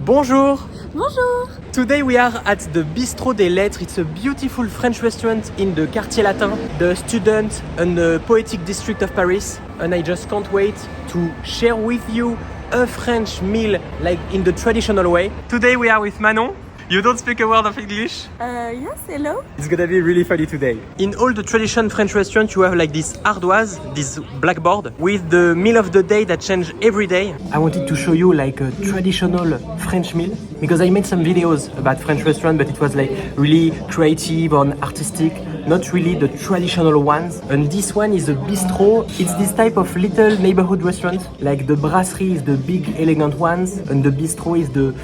Bonjour! Bonjour! Today we are at the Bistro des Lettres. It's a beautiful French restaurant in the Quartier Latin, the student and the poetic district of Paris. And I just can't wait to share with you a French meal like in the traditional way. Today we are with Manon. You don't speak a word of English? Yes, hello. It's gonna be really funny today. In all the traditional French restaurants, you have like this ardoise, this blackboard, with the meal of the day that change every day. I wanted to show you like a traditional French meal because I made some videos about French restaurant, but it was like really creative and artistic, not really the traditional ones. And this one is a bistro. It's this type of little neighborhood restaurant. Like the brasserie is the big elegant ones, and the bistro is the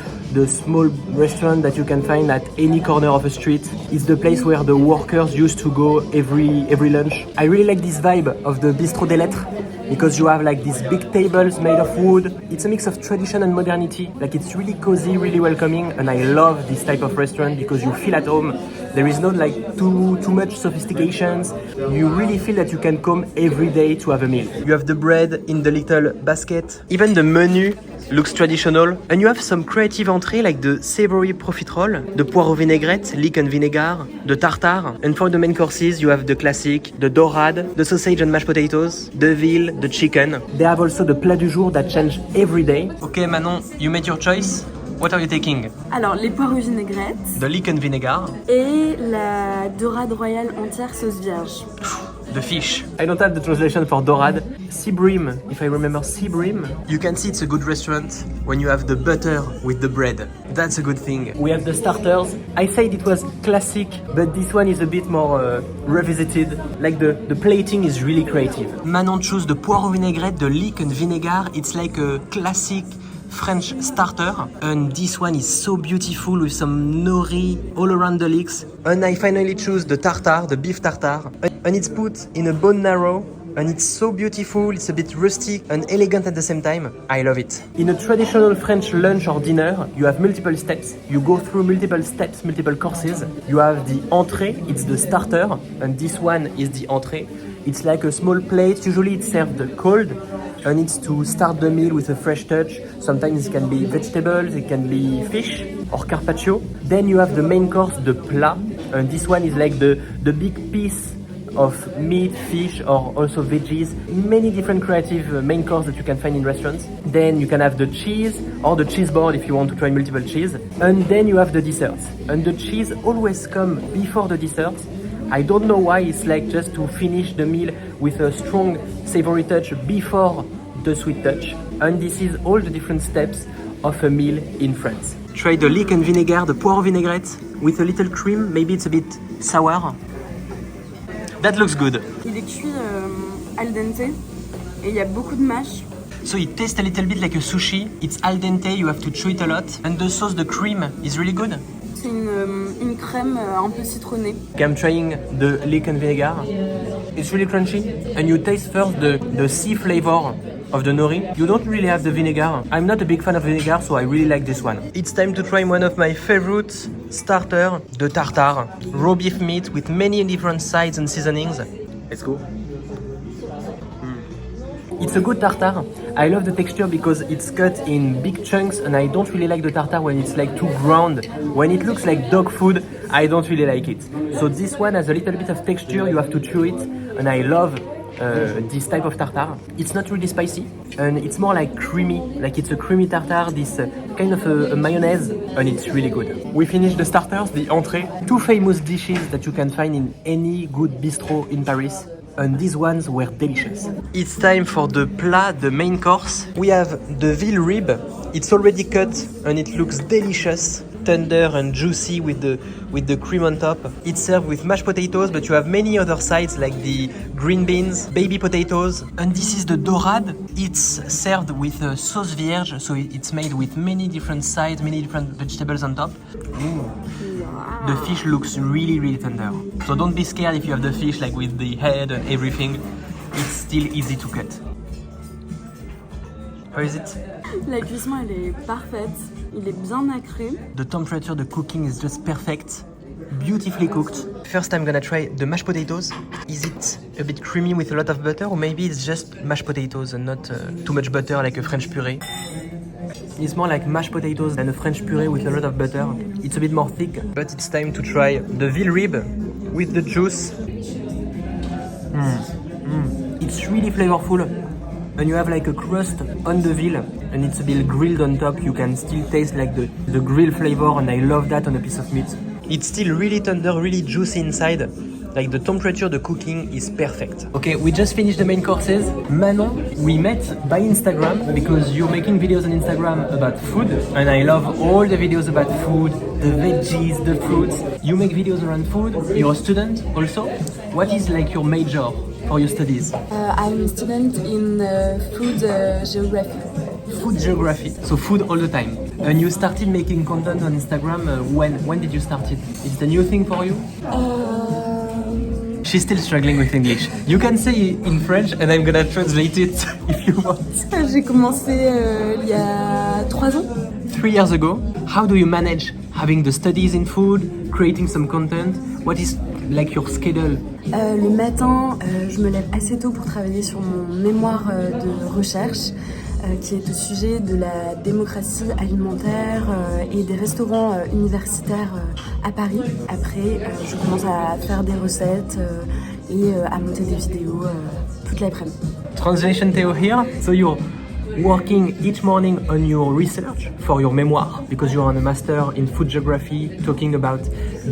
small restaurant that you can find at any corner of a street. It's the place where the workers used to go every lunch. I really like this vibe of the Bistro des Lettres because you have like these big tables made of wood. It's a mix of tradition and modernity. Like it's really cozy, really welcoming, and I love this type of restaurant because you feel at home. There is not like too much sophistications. You really feel that you can come every day to have a meal. You have the bread in the little basket. Even the menu looks traditional. And you have some creative entrées like the savory profiterole, the poire vinaigrette, leek and vinegar, the tartare. And for the main courses, you have the classic, the dorade, the sausage and mashed potatoes, the veal, the chicken. They have also the plat du jour that change every day. Okay, Manon, you made your choice. What are you taking? Alors, les poires vinaigrettes. The leek and vinegar. Et la dorade royale entière sauce vierge. The fish. I don't have the translation for dorade. Sea bream, if I remember sea bream. You can see it's a good restaurant when you have the butter with the bread. That's a good thing. We have the starters. I said it was classic, but this one is a bit more revisited. Like the plating is really creative. Manon chose the poire vinaigrette, the leek and vinegar. It's like a classic French starter, and this one is so beautiful with some nori all around the leeks. And I finally choose the tartare, the beef tartare, and it's put in a bone marrow, and it's so beautiful. It's a bit rustic and elegant at the same time. I love it. In a traditional French lunch or dinner, you have multiple steps. You go through multiple steps, multiple courses. You have the entrée, it's the starter, and this one is the entrée. It's like a small plate. Usually it's served cold, and it's to start the meal with a fresh touch. Sometimes it can be vegetables, it can be fish or carpaccio. Then you have the main course, the plat, and this one is like the big piece of meat, fish, or also veggies. Many different creative main course that you can find in restaurants. Then you can have the cheese or the cheese board if you want to try multiple cheese. And then you have the desserts. And the cheese always come before the dessert. I don't know why. It's like just to finish the meal with a strong savory touch before the sweet touch. And this is all the different steps of a meal in France. Try the leek and vinegar, the poire vinaigrette with a little cream. Maybe it's a bit sour. That looks good. Il est cuit al dente et il y a beaucoup de mâche. So it tastes a little bit like a sushi. It's al dente, you have to chew it a lot. And the sauce, the cream, is really good. C'est une crème un peu citronnée. I'm trying the leek and vinegar. It's really crunchy. And you taste first the sea flavor of the nori. You don't really have the vinegar. I'm not a big fan of vinegar, so I really like this one. It's time to try one of my favorite starter, the tartare. Raw beef meat with many different sides and seasonings. Let's go. It's a good tartare. I love the texture because it's cut in big chunks, and I don't really like the tartare when it's like too ground. When it looks like dog food, I don't really like it. So this one has a little bit of texture, you have to chew it, and I love this type of tartare. It's not really spicy, and it's more like creamy, like it's a creamy tartare, this kind of a mayonnaise, and it's really good. We finished the starters, the entrée, two famous dishes that you can find in any good bistro in Paris. And these ones were delicious. It's time for the plat, the main course. We have the veal rib. It's already cut and it looks delicious, tender and juicy with the cream on top. It's served with mashed potatoes, but you have many other sides like the green beans, baby potatoes. And this is the dorade. It's served with a sauce vierge, so it's made with many different sides, many different vegetables on top. Ooh. The fish looks really tender. So don't be scared if you have the fish like with the head and everything. It's still easy to cut. How is it? La cuisson elle est parfaite. Il est bien nacré. The temperature, the cooking is just perfect. Beautifully cooked. First I'm gonna try the mashed potatoes. Is it a bit creamy with a lot of butter, or maybe it's just mashed potatoes and not too much butter like a French puree? It's more like mashed potatoes than a French puree with a lot of butter. It's a bit more thick, but it's time to try the veal rib with the juice. It's really flavorful, and you have like a crust on the veal, and it's a bit grilled on top. You can still taste like the grill flavor, and I love that on a piece of meat. It's still really tender, really juicy inside. Like the temperature, the cooking is perfect. Okay, we just finished the main courses. Manon, we met by Instagram because you're making videos on Instagram about food, and I love all the videos about food, the veggies, the fruits. You make videos around food. You're a student also. What is like your major for your studies? I'm a student in food geography. Food geography, so food all the time. And you started making content on Instagram when did you start it? It's a new thing for you? She's still struggling with English. You can say in French and I'm gonna translate it if you want. J'ai commencé il y a 3 ans. 3 years ago. How do you manage having the studies in food, creating some content? What is like your schedule? Le matin, je me lève assez tôt pour travailler sur mon mémoire de recherche qui est au sujet de la démocratie alimentaire et des restaurants universitaires à Paris. Après, je commence à faire des recettes et à monter des vidéos toute l'après-midi. Translation Théo here. So you're working each morning on your research for your memoir because you're on a master in food geography, talking about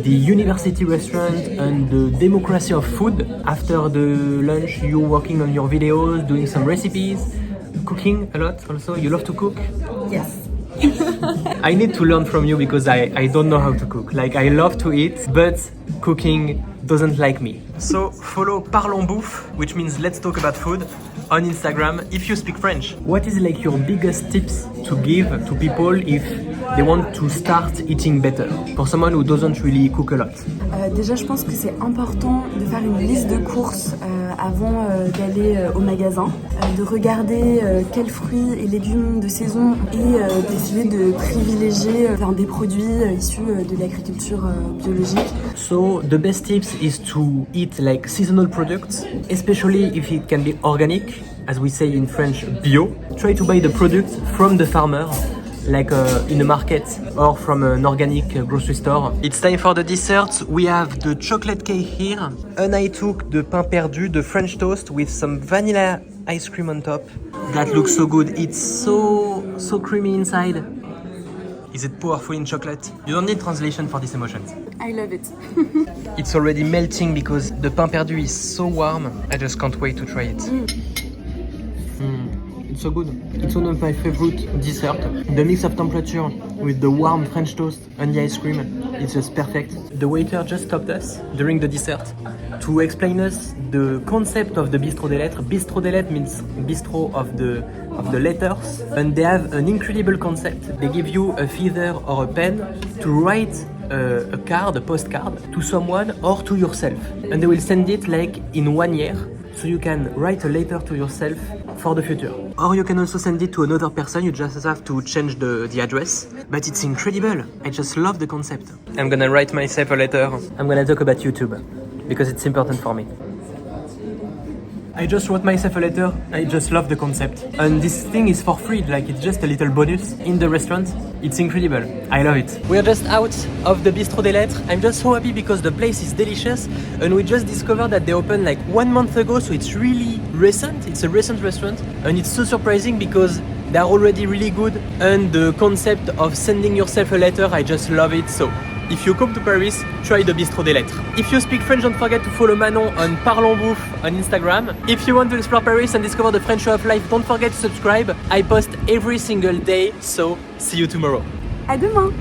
the university restaurant and the democracy of food. After the lunch, you're working on your videos, doing some recipes, cooking a lot also. You love to cook? Yes. I need to learn from you because I don't know how to cook. Like I love to eat, but cooking doesn't like me. So follow Parlons Bouffe, which means let's talk about food, on Instagram if you speak French. What is like your biggest tips to give to people if they want to start eating better? For someone who doesn't really cook a lot. Déjà, je pense que c'est important de faire une liste de courses avant d'aller au magasin, de regarder quels fruits et légumes de saison et d'essayer de privilégier des produits issus de l'agriculture biologique. So the best tips is to eat like seasonal products, especially if it can be organic, as we say in French, bio. Try to buy the products from the farmer, like in a market or from an organic grocery store. It's time for the dessert. We have the chocolate cake here, and I took the pain perdu, the French toast with some vanilla ice cream on top. That looks so good. It's so creamy inside. Is it powerful in chocolate? You don't need translation for these emotions. I love it. It's already melting because the pain perdu is so warm. I just can't wait to try it. It's so good. It's one of my favorite desserts. The mix of temperature with the warm French toast and the ice cream, it's just perfect. The waiter just stopped us during the dessert to explain us the concept of the Bistro des Lettres. Bistro des Lettres means bistro of the letters, and they have an incredible concept. They give you a feather or a pen to write a card, a postcard, to someone or to yourself, and they will send it like in 1 year. So you can write a letter to yourself for the future. Or you can also send it to another person, you just have to change the address. But it's incredible, I just love the concept. I'm gonna write myself a letter. I'm gonna talk about YouTube, because it's important for me. I just wrote myself a letter, I just love the concept. And this thing is for free, like it's just a little bonus in the restaurant. It's incredible, I love it. We're just out of the Bistro des Lettres. I'm just so happy because the place is delicious and we just discovered that they opened like 1 month ago, so it's really recent. It's a recent restaurant and it's so surprising because they're already really good and the concept of sending yourself a letter, I just love it. So if you come to Paris, try the Bistro des Lettres. If you speak French, don't forget to follow Manon on Parlons Bouffe on Instagram. If you want to explore Paris and discover the French way of life, don't forget to subscribe. I post every single day, so see you tomorrow. À demain!